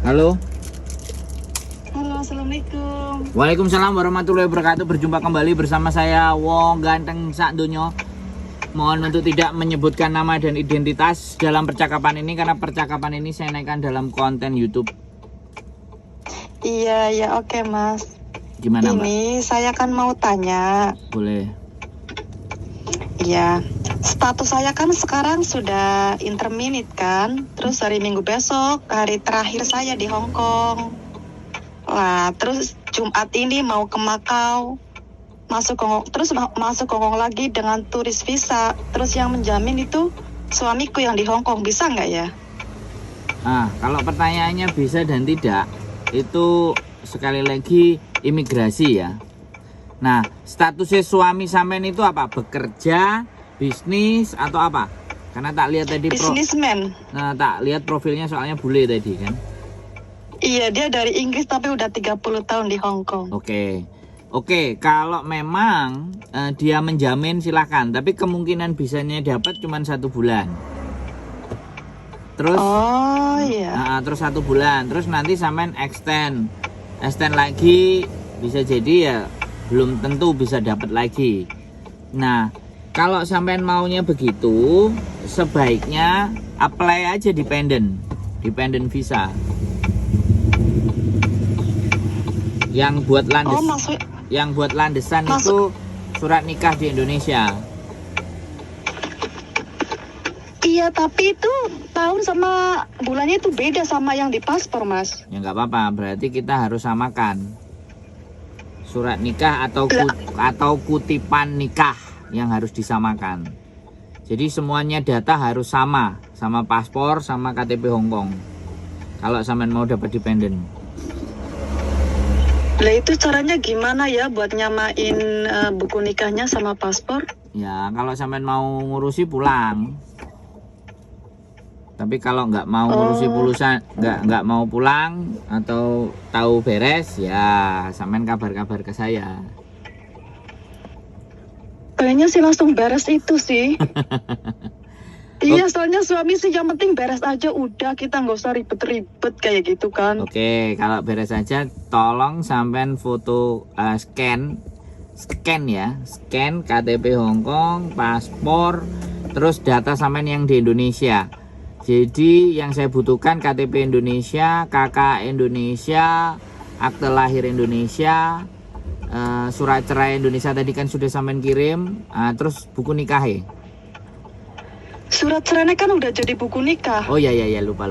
Halo. Halo, assalamualaikum. Waalaikumsalam warahmatullahi wabarakatuh. Berjumpa kembali bersama saya Wong Ganteng Sak Donya. Mohon untuk tidak menyebutkan nama dan identitas dalam percakapan ini, karena percakapan ini saya naikkan dalam konten YouTube. Iya, oke Mas. Gimana Mbak? Ini saya kan mau tanya. Boleh. Iya, status saya kan sekarang sudah interminate kan. Terus hari Minggu besok, hari terakhir saya di Hong Kong. Lah, terus Jumat ini mau ke Makau. Masuk Hong Kong, terus masuk Hong Kong lagi dengan turis visa. Terus yang menjamin itu suamiku yang di Hong Kong, bisa nggak ya? Kalau pertanyaannya bisa dan tidak, itu sekali lagi imigrasi ya. Nah, statusnya suami sampean itu apa? Bekerja, bisnis, atau apa? Karena tak lihat tadi Businessman. Nah, tak lihat profilnya soalnya bule tadi kan. Iya, dia dari Inggris tapi udah 30 tahun di Hong Kong. Oke, kalau memang dia menjamin silahkan, tapi kemungkinan bisanya dapat cuma 1 bulan. Terus terus 1 bulan, terus nanti sampean extend lagi, bisa jadi ya belum tentu bisa dapat lagi. Nah, kalau sampean maunya begitu, sebaiknya apply aja dependent visa. Yang buat landesan itu surat nikah di Indonesia. Iya, tapi itu tahun sama bulannya itu beda sama yang di paspor, Mas. Ya nggak apa-apa, berarti kita harus samakan surat nikah atau kutipan nikah yang harus disamakan. Jadi semuanya data harus sama paspor sama KTP Hong Kong. Kalau sampean mau dapat dependent. Lah itu caranya gimana ya buat nyamain buku nikahnya sama paspor? Ya kalau sampean mau ngurusi pulang. Tapi kalau nggak mau ngurusi pulsa, nggak mau pulang atau tahu beres, ya sampean kabar-kabar ke saya. Kayaknya sih langsung beres itu sih. Iya, soalnya suami sih yang penting beres aja udah, kita nggak usah ribet-ribet kayak gitu kan. Oke, kalau beres aja, tolong sampean foto scan KTP Hong Kong, paspor, terus data sampean yang di Indonesia. Jadi yang saya butuhkan KTP Indonesia, KK Indonesia, akte lahir Indonesia, surat cerai Indonesia tadi kan sudah sampean kirim, terus buku nikahnya. Surat cerainya kan udah jadi buku nikah. Oh ya lupa.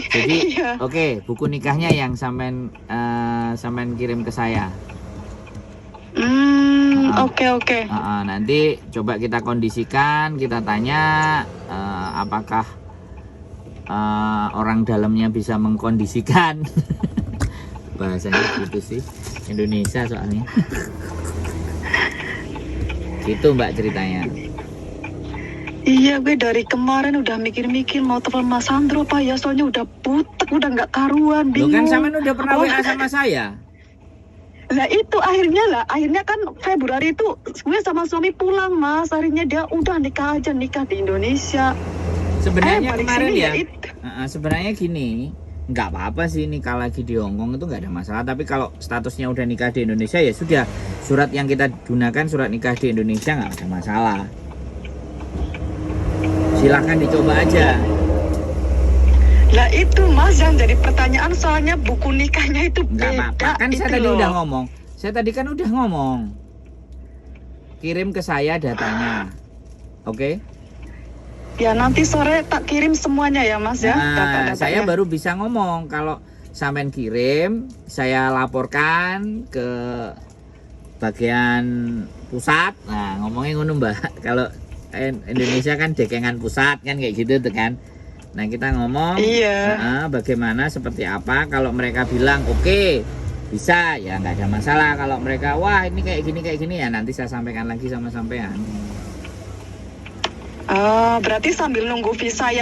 Jadi oke, buku nikahnya yang sampean kirim ke saya. Oke. Nanti coba kita kondisikan, kita tanya apakah orang dalamnya bisa mengkondisikan. Bahasanya gitu sih, Indonesia soalnya. Gitu Mbak ceritanya. Iya, gue dari kemarin udah mikir-mikir mau telepon Mas Sandro apa ya, soalnya udah butek, udah nggak karuan, bingung. Lu kan sampean udah pernah WA sama saya. Lah itu akhirnya kan Februari itu gue sama suami pulang, Mas. Akhirnya dia udah nikah di Indonesia. Sebenarnya kemarin ya, sebenarnya gini, nggak apa-apa sih nikah lagi di Hong Kong itu nggak ada masalah. Tapi kalau statusnya udah nikah di Indonesia ya sudah, surat yang kita gunakan surat nikah di Indonesia nggak ada masalah. Silahkan dicoba aja. Lah itu Mas yang jadi pertanyaan, soalnya buku nikahnya itu nggak beda. apa-apa, kan saya tadi udah ngomong. Saya tadi kan udah ngomong. Kirim ke saya datanya. Oke? Ya nanti sore tak kirim semuanya ya Mas ya. Nah, saya baru bisa ngomong kalau sampean kirim, saya laporkan ke bagian pusat. Nah, ngomongnya ngono Mbak. Kalau Indonesia kan dekengan pusat kan kayak gitu tuh kan. Nah kita ngomong bagaimana seperti apa. Kalau mereka bilang oke, bisa ya nggak ada masalah. Kalau mereka wah ini kayak gini ya nanti saya sampaikan lagi sama sampean. Berarti sambil nunggu visa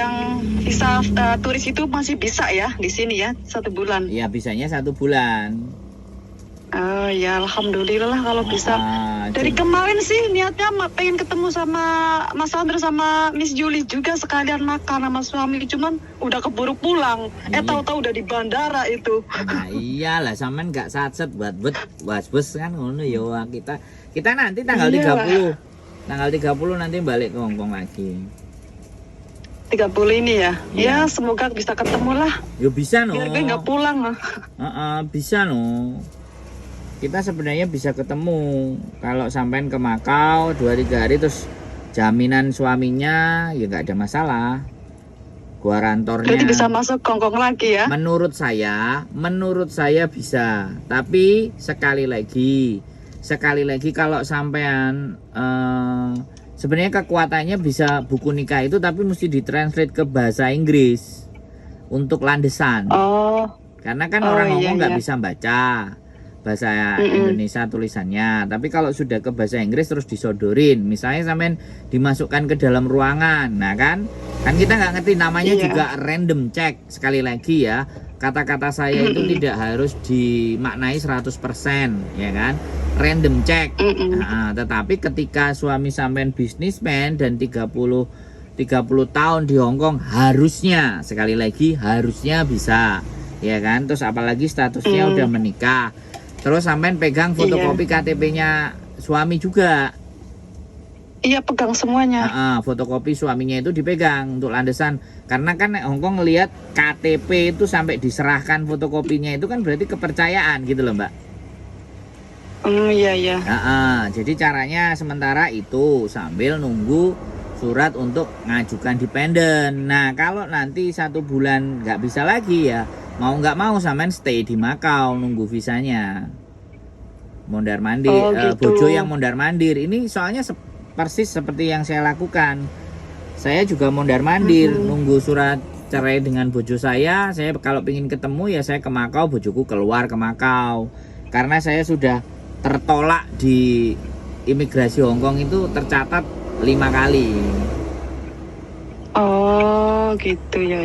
turis itu masih bisa ya di sini ya 1 bulan? Iya bisanya 1 bulan. Ya alhamdulillah kalau bisa. Dari kemarin sih niatnya pengen ketemu sama Mas Sandro sama Miss Julie juga sekalian makan sama suami, cuman udah keburu pulang. Iya. Tahu-tahu udah di bandara itu. Nah iyalah, sampean nggak satset buat bus kan ngono ya. Wah, kita nanti tanggal Iyalah. 30. Tanggal 30 nanti balik ke Hongkong lagi. 30 ini ya. Iya. Ya semoga bisa ketemu lah. Ya bisa no. Biar gue nggak pulang. Bisa no. Kita sebenarnya bisa ketemu kalau sampean ke Makau 2-3 hari, terus jaminan suaminya ya nggak ada masalah. Gua rantornya. Berarti bisa masuk Hongkong lagi ya? Menurut saya bisa. Tapi sekali lagi kalau sampean sebenarnya kekuatannya bisa buku nikah itu, tapi mesti ditranslate ke bahasa Inggris untuk landesan. Oh. Karena kan Oh, orang iya, ngomong nggak iya. bisa baca bahasa Indonesia tulisannya, tapi kalau sudah ke bahasa Inggris terus disodorin, misalnya sampean dimasukkan ke dalam ruangan, nah kan kita nggak ngerti namanya. Iya. Juga random check. Sekali lagi ya, kata-kata saya itu tidak harus dimaknai 100%, ya kan, random check. Nah, tetapi ketika suami sampean bisnismen dan 30 tahun di Hongkong, harusnya, sekali lagi harusnya bisa, ya kan. Terus apalagi statusnya udah menikah, terus sampean pegang fotokopi KTP-nya suami juga. Iya, pegang semuanya. Fotokopi suaminya itu dipegang untuk landasan, karena kan Hongkong ngelihat KTP itu sampai diserahkan fotokopinya itu kan berarti kepercayaan gitu loh, Mbak. Iya. Jadi caranya sementara itu sambil nunggu surat untuk ngajukan dependen. Nah kalau nanti 1 bulan nggak bisa lagi, ya mau nggak mau sampean stay di Makau nunggu visanya. Mondar mandir, gitu. bojo yang mondar mandir. Ini soalnya persis seperti yang saya lakukan. Saya juga mondar mandir nunggu surat cerai dengan bojo saya. Saya kalau ingin ketemu ya saya ke Makau, bojoku keluar ke Makau. Karena saya sudah tertolak di imigrasi Hongkong itu tercatat 5 kali. Oh gitu ya.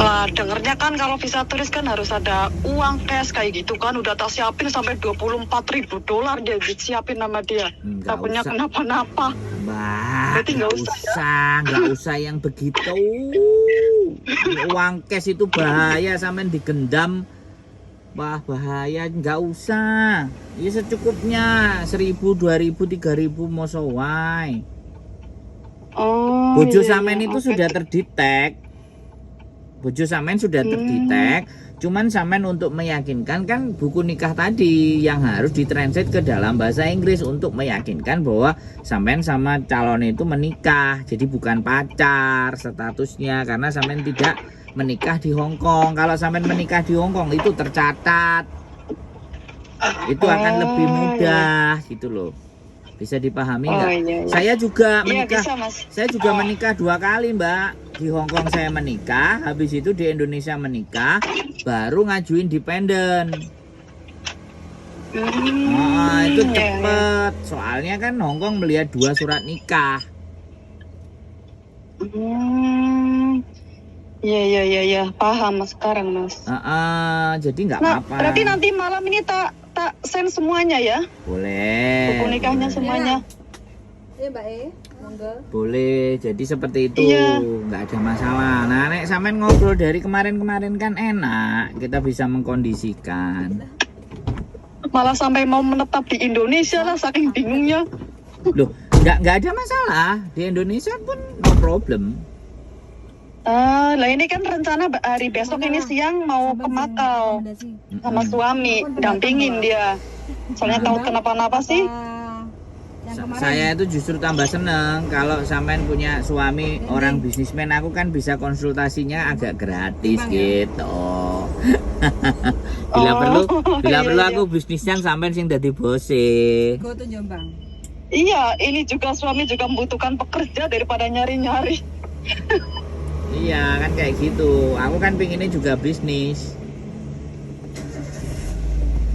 Lah dengernya kan kalau visa turis kan harus ada uang cash kayak gitu kan, udah tak siapin sampai $24.000 dia siapin sama dia. Nggak Takutnya usah. kenapa-napa. Mbak, Berarti nggak nggak usah yang begitu. Uang cash itu bahaya, sampean digendam. Wah bahaya, nggak usah. Ya secukupnya 1.000, 2.000, 3.000 moso wae. Oh. Bojo iya, sampean itu oke. sudah terdetek. Bojo sampean sudah terdetek. Cuman sampean untuk meyakinkan kan buku nikah tadi yang harus ditranslate ke dalam bahasa Inggris untuk meyakinkan bahwa sampean sama calon itu menikah. Jadi bukan pacar statusnya, karena sampean tidak menikah di Hongkong. Kalau sampean menikah di Hongkong itu tercatat. Itu akan lebih mudah gitu loh. Bisa dipahami nggak? Iya. Saya juga Iya menikah. bisa mas. Saya juga menikah 2 kali, Mbak. Di Hongkong saya menikah, habis itu di Indonesia menikah, baru ngajuin dependen. Itu Iya. cepet. Soalnya kan Hongkong melihat 2 surat nikah. Iya, paham mas sekarang mas. Jadi nggak Nah, apa-apa. berarti nanti malam ini tak send semuanya ya, Boleh. buku nikahnya boleh. semuanya. Iya Mbak monggo. Boleh, jadi seperti itu, Iya. nggak ada masalah. Nah, nek sampean ngobrol dari kemarin-kemarin kan enak, kita bisa mengkondisikan. Malah sampai mau menetap di Indonesia lah, saking bingungnya. Loh, nggak ada masalah, di Indonesia pun no problem. Lah ini kan rencana hari besok ini siang mau ke Makau sama suami, dampingin dia. Soalnya tahu kenapa-napa sih. Saya itu justru tambah seneng kalau sampean punya suami orang bisnismen. Aku kan bisa konsultasinya agak gratis gitu. Bila perlu iya. aku bisnisnya sampean sing dadi bose. Go to Jombang. Iya, ini juga suami juga membutuhkan pekerja daripada nyari-nyari. Iya kan kayak gitu. Aku kan pinginnya juga bisnis.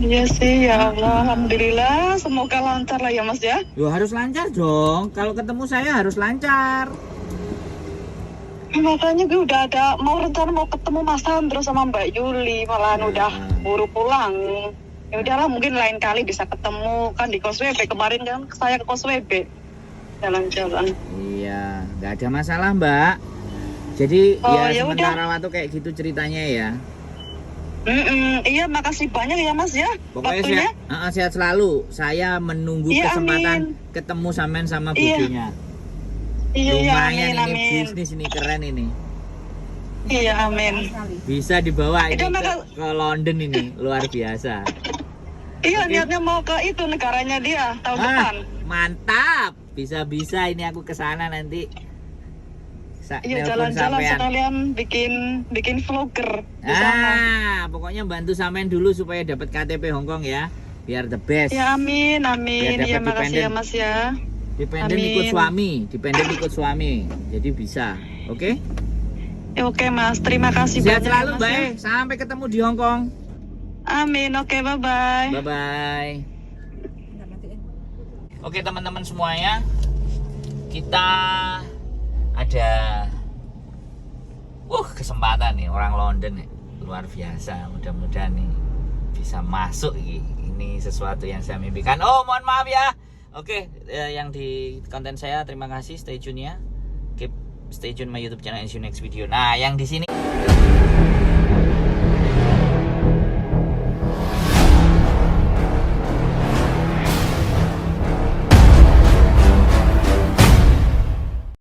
Iya sih, ya Allah, alhamdulillah, semoga lancar lah ya mas ya. Yo harus lancar dong. Kalau ketemu saya harus lancar. Makanya gue udah ada mau rencana mau ketemu Mas Sandro sama Mbak Yuli, malahan udah buru pulang. Ya udahlah, mungkin lain kali bisa ketemu kan di Kos WB. Kemarin kan saya ke Kos WB jalan-jalan. Iya, nggak ada masalah Mbak. Jadi Oh, ya ya sementara waktu kayak gitu ceritanya ya. Iya, makasih banyak ya Mas ya. Pokoknya waktunya. sehat selalu. Saya menunggu Iya, kesempatan amin. ketemu sampean sama Iya. budinya. Iya, Lumayan amin, ini amin. bisnis ini keren ini. Iya, amin. Bisa dibawa ini Itu ke London ini luar biasa. Iya, Oke. niatnya mau ke itu negaranya dia tahun depan. Mantap. Bisa-bisa ini aku ke sana nanti. Iya, Nelpon jalan-jalan sampean. sekalian bikin vlogger di sana. Pokoknya bantu sampean dulu supaya dapat KTP Hongkong ya. Biar the best. Ya, amin, amin. Biar Iya, dapat makasih ya dependen. Mas ya. Dependen Amin. ikut suami. Jadi bisa. Oke? Ya, oke Mas, terima kasih Sehat banyak selalu, ya, Mas, Mbak. ya. Sampai ketemu di Hongkong. Amin, oke, bye-bye. Bye bye. Nggak matiin. Oke teman-teman semuanya, kita ada kesempatan nih orang London nih, luar biasa. Mudah-mudahan nih bisa masuk ini sesuatu yang saya mimpikan. Oh mohon maaf ya. Oke, yang di konten saya terima kasih, stay tune ya. Keep stay tune my YouTube channel and see you next video. Nah yang di sini